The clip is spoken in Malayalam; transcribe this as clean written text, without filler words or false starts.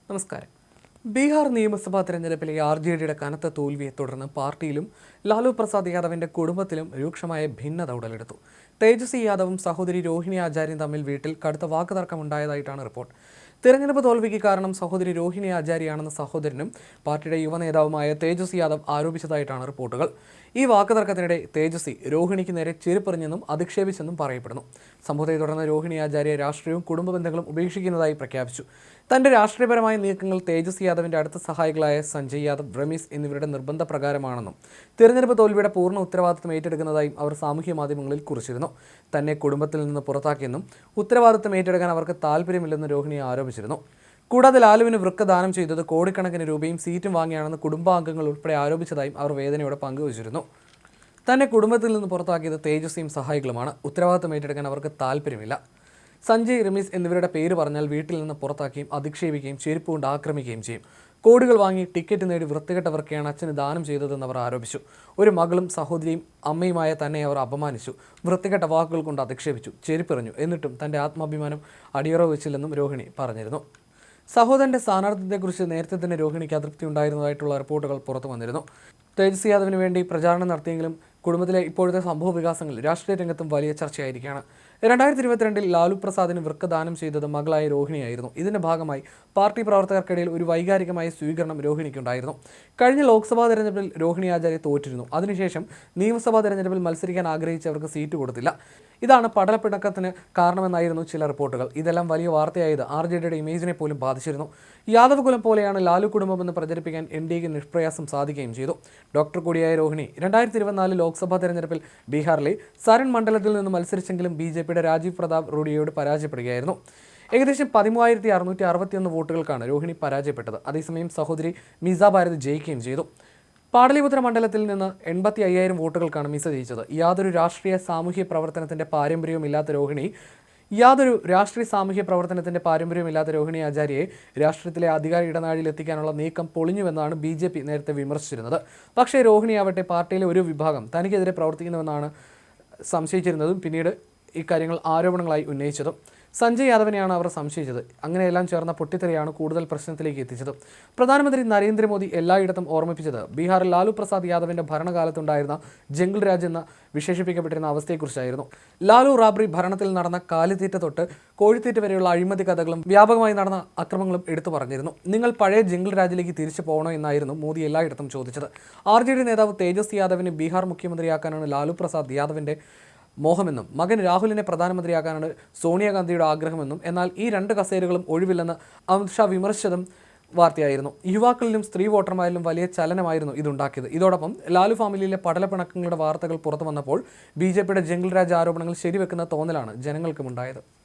നമസ്കാരം. ബീഹാർ നിയമസഭാ തെരഞ്ഞെടുപ്പിലെ RJDയുടെ കനത്ത തോൽവിയെ തുടർന്ന് പാർട്ടിയിലും ലാലു പ്രസാദ് യാദവിന്റെ കുടുംബത്തിലും രൂക്ഷമായ ഭിന്നത ഉടലെടുത്തു. തേജസ്വി യാദവും സഹോദരി രോഹിണി ആചാര്യയും തമ്മിൽ വീട്ടിൽ കടുത്ത വാക്കുതർക്കമുണ്ടായതായിട്ടാണ് റിപ്പോർട്ട്. തിരഞ്ഞെടുപ്പ് തോൽവിക്ക് കാരണം സഹോദരി രോഹിണി ആചാര്യയാണെന്ന് സഹോദരനും പാർട്ടിയുടെ യുവനേതാവുമായ തേജസ്വി യാദവ് ആരോപിച്ചതായിട്ടാണ് റിപ്പോർട്ടുകൾ. ഈ വാക്കുതർക്കത്തിനിടെ തേജസ്വി രോഹിണിക്ക് നേരെ ചെരുപ്പെറിഞ്ഞെന്നും അധിക്ഷേപിച്ചെന്നും പറയപ്പെടുന്നു. സംഭവത്തെ തുടർന്ന് രോഹിണി ആചാര്യ രാഷ്ട്രീയവും കുടുംബ ബന്ധങ്ങളും ഉപേക്ഷിക്കുന്നതായി പ്രഖ്യാപിച്ചു. തന്റെ രാഷ്ട്രീയപരമായ നീക്കങ്ങൾ തേജസ്വി യാദവിന്റെ അടുത്ത സഹായികളായ സഞ്ജയ് യാദവ്, റമീസ് എന്നിവരുടെ നിർബന്ധപ്രകാരമാണെന്നും തിരഞ്ഞെടുപ്പ് തോൽവിയുടെ പൂർണ്ണ ഉത്തരവാദിത്തം ഏറ്റെടുക്കുന്നതായും അവർ സാമൂഹ്യ മാധ്യമങ്ങളിൽ കുറിച്ചിരുന്നു. തന്നെ കുടുംബത്തിൽ നിന്ന് പുറത്താക്കിയെന്നും ഉത്തരവാദിത്തം ഏറ്റെടുക്കാൻ അവർക്ക് താല്പര്യമില്ലെന്ന് രോഹിണി ആരോപിച്ചിരുന്നു. കൂടാതെ ലാലുവിന് വൃക്ക ദാനം ചെയ്തത് കോടിക്കണക്കിന് രൂപയും സീറ്റും വാങ്ങിയാണെന്ന് കുടുംബാംഗങ്ങൾ ഉൾപ്പെടെ ആരോപിച്ചതായും അവർ വേദനയോടെ പങ്കുവച്ചിരുന്നു. തന്നെ കുടുംബത്തിൽ നിന്ന് പുറത്താക്കിയത് തേജസ്വിയും സഹായികളുമാണ്. ഉത്തരവാദിത്തം ഏറ്റെടുക്കാൻ അവർക്ക് താല്പര്യമില്ല. സഞ്ജയ്, റമീസ് എന്നിവരുടെ പേര് പറഞ്ഞാൽ വീട്ടിൽ നിന്ന് പുറത്താക്കുകയും അധിക്ഷേപിക്കുകയും ചെരുപ്പ് കൊണ്ട് ആക്രമിക്കുകയും ചെയ്യും. കോടികൾ വാങ്ങി ടിക്കറ്റ് നേടി വൃത്തികെട്ടവർക്കെയാണ് അച്ഛന് ദാനം ചെയ്തതെന്ന് അവർ ആരോപിച്ചു. ഒരു മകളും സഹോദരിയും അമ്മയുമായ തന്നെ അവർ അപമാനിച്ചു, വൃത്തികെട്ട വാക്കുകൾ കൊണ്ട് അധിക്ഷേപിച്ചു, ചെരുപ്പെറിഞ്ഞു. എന്നിട്ടും തന്റെ ആത്മാഭിമാനം അടിയറവ് വെച്ചില്ലെന്നും രോഹിണി പറഞ്ഞിരുന്നു. സഹോദരന്റെ സ്ഥാനാർത്ഥിത്വത്തെക്കുറിച്ച് നേരത്തെ തന്നെ രോഹിണിക്ക് അതൃപ്തി ഉണ്ടായിരുന്നതായിട്ടുള്ള റിപ്പോർട്ടുകൾ പുറത്തു വന്നിരുന്നു. തേജസ്വി യാദവിന് വേണ്ടി പ്രചാരണം നടത്തിയെങ്കിലും കുടുംബത്തിലെ ഇപ്പോഴത്തെ സംഭവ വികാസങ്ങൾ രാഷ്ട്രീയ രംഗത്തും വലിയ ചർച്ചയായിരിക്കുകയാണ്. 2022 ലാലു പ്രസാദിന് വൃക്ക ദാനം ചെയ്തത് മകളായ രോഹിണിയായിരുന്നു. ഇതിന്റെ ഭാഗമായി പാർട്ടി പ്രവർത്തകർക്കിടയിൽ ഒരു വൈകാരികമായ സ്വീകരണം രോഹിണിക്കുണ്ടായിരുന്നു. കഴിഞ്ഞ ലോക്സഭാ തെരഞ്ഞെടുപ്പിൽ രോഹിണി ആചാര്യ തോറ്റിരുന്നു. അതിനുശേഷം നിയമസഭാ തെരഞ്ഞെടുപ്പിൽ മത്സരിക്കാൻ ആഗ്രഹിച്ചവർക്ക് സീറ്റ് കൊടുത്തില്ല. ഇതാണ് പടലപ്പിണക്കത്തിന് കാരണമെന്നായിരുന്നു ചില റിപ്പോർട്ടുകൾ. ഇതെല്ലാം വലിയ വാർത്തയായത് RJDയുടെ ഇമേജിനെ പോലും ബാധിച്ചിരുന്നു. യാദവ് കുലം പോലെയാണ് ലാലു കുടുംബമെന്ന് പ്രചരിപ്പിക്കാൻ NDAക്ക് നിഷ്പ്രയാസം സാധിക്കുകയും ചെയ്തു. ഡോക്ടർ കൂടിയായ രോഹിണി 2024 ലോക്സഭാ തെരഞ്ഞെടുപ്പിൽ ബീഹാറിലെ സരൺ മണ്ഡലത്തിൽ നിന്ന് മത്സരിച്ചെങ്കിലും BJPയുടെ രാജീവ് പ്രതാപ് റൂഡിയോട് പരാജയപ്പെടുകയായിരുന്നു. ഏകദേശം 13,661 വോട്ടുകൾക്കാണ് രോഹിണി പരാജയപ്പെട്ടത്. അതേസമയം സഹോദരി മിസ ഭാരത് ജയിക്കുകയും ചെയ്തു. പാടലിപുത്ര മണ്ഡലത്തിൽ നിന്ന് 85,000 വോട്ടുകൾക്കാണ് മിസ ജയിച്ചത്. യാതൊരു രാഷ്ട്രീയ സാമൂഹ്യ പ്രവർത്തനത്തിന്റെ പാരമ്പര്യവുമില്ലാത്ത രോഹിണി ആചാര്യയെ രാഷ്ട്രീയത്തിലെ അധികാര ഇടനാഴിയിൽ എത്തിക്കാനുള്ള നീക്കം പൊളിഞ്ഞുവെന്നാണ് BJP നേരത്തെ വിമർശിച്ചിരുന്നത്. പക്ഷേ രോഹിണിയാവട്ടെ പാർട്ടിയിലെ ഒരു വിഭാഗം തനിക്കെതിരെ പ്രവർത്തിക്കുന്നുവെന്നാണ് സംശയിച്ചിരുന്നതും പിന്നീട് ഇക്കാര്യങ്ങൾ ആരോപണങ്ങളായി ഉന്നയിച്ചതും. സഞ്ജയ് യാദവിനെയാണ് അവർ സംശയിച്ചത്. അങ്ങനെയെല്ലാം ചേർന്ന പൊട്ടിത്തെറിയാണ് കൂടുതൽ പ്രശ്നത്തിലേക്ക് എത്തിച്ചത്. പ്രധാനമന്ത്രി നരേന്ദ്രമോദി എല്ലായിടത്തും ഓർമ്മിപ്പിച്ചത് ബീഹാറിൽ ലാലു പ്രസാദ് യാദവിന്റെ ഭരണകാലത്തുണ്ടായിരുന്ന ജംഗിൾ രാജ് എന്ന് വിശേഷിപ്പിക്കപ്പെട്ടിരുന്ന അവസ്ഥയെക്കുറിച്ചായിരുന്നു. ലാലു റാബ്രി ഭരണത്തിൽ നടന്ന കാലിത്തീറ്റ തൊട്ട് കോഴിത്തീറ്റ വരെയുള്ള അഴിമതി കഥകളും വ്യാപകമായി നടന്ന അക്രമങ്ങളും എടുത്തു പറഞ്ഞിരുന്നു. നിങ്ങൾ പഴയ ജംഗിൾ രാജിലേക്ക് തിരിച്ചു പോകണോ എന്നായിരുന്നു മോദി എല്ലായിടത്തും ചോദിച്ചത്. RJD നേതാവ് തേജസ്വി യാദവിനെ ബീഹാർ മുഖ്യമന്ത്രിയാക്കാനാണ് ലാലു പ്രസാദ് യാദവിന്റെ മോഹമെന്നും മകൻ രാഹുലിനെ പ്രധാനമന്ത്രിയാക്കാനാണ് സോണിയാഗാന്ധിയുടെ ആഗ്രഹമെന്നും എന്നാൽ ഈ 2 കസേരകളും ഒഴിവില്ലെന്ന് അമിത് ഷാ വിമർശിച്ചതും വാർത്തയായിരുന്നു. യുവാക്കളിലും സ്ത്രീ വോട്ടർമാരിലും വലിയ ചലനമായിരുന്നു ഇതുണ്ടാക്കിയത്. ഇതോടൊപ്പം ലാലു ഫാമിലിയിലെ പടലപ്പിണക്കങ്ങളുടെ വാർത്തകൾ പുറത്തു വന്നപ്പോൾ BJPയുടെ ജംഗിൾ രാജ് ആരോപണങ്ങൾ ശരിവെക്കുന്ന തോന്നലാണ് ജനങ്ങൾക്കുമുണ്ടായത്.